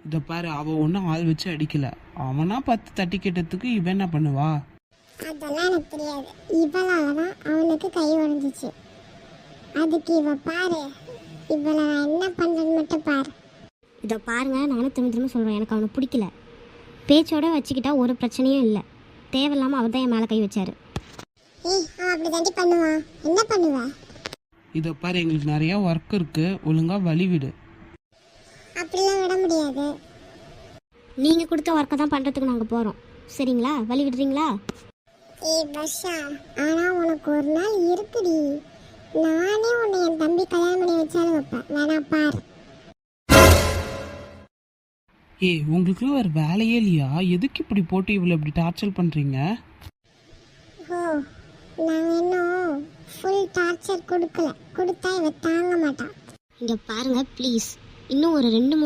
இதை பாரு, அவள் ஒன்றும் ஆள் வச்சு அடிக்கல. அவனா 10 தட்டி கேட்டதுக்கு இவன் என்ன பண்ணுவா? அதெல்லாம் எனக்கு தெரியாது. இவளால தான் அவனுக்கு கை உடைஞ்சிச்சு. அதுக்கு இவ பாரு, இவளை நான் என்ன பண்ணுறேன்னு மட்டும் பாரு. இதை பாருங்க, நானும் திரும்ப திரும்ப சொல்கிறேன், எனக்கு அவனை பிடிக்கல. பேச்சோட வச்சுக்கிட்டா ஒரு பிரச்சனையும் இல்லை. தேவையில்லாமல் அவர் தான் என் மேலே கை வச்சாரு. ஏய், அவன் அப்படி தாண்டி பண்ணுவான். என்ன பண்ணுவ? இதை பாரு, எங்களுக்கு நிறையா ஒர்க் இருக்கு, ஒழுங்காக வழி விடு. அப்படிலாம் விட முடியாது. நீங்கள் கொடுத்த ஒர்க்கை தான் பண்ணுறதுக்கு நாங்கள் போகிறோம். சரிங்களா? வழி விடுறீங்களா? ஏய் பஷா, ஆனால் உனக்கு ஒரு நாள் இருக்குடி. நானே உன்னை என் தம்பி கல்யாணம் பண்ணி வச்சாலும் வைப்பேன். வேணா பாரு. ஏய், உங்களுக்குலாம் வேறு வேலையே இல்லையா? எதுக்கு இப்படி போட்டு இவ்வளோ இப்படி டார்ச்சர் பண்ணுறீங்க? ஓ, நாங்கள் இன்னும் ஃபுல் டார்ச்சர் கொடுக்கல. கொடுத்தா இவ தாங்க மாட்டான். இங்கே பாருங்கள் ப்ளீஸ், இன்னும் ஒரு 2-3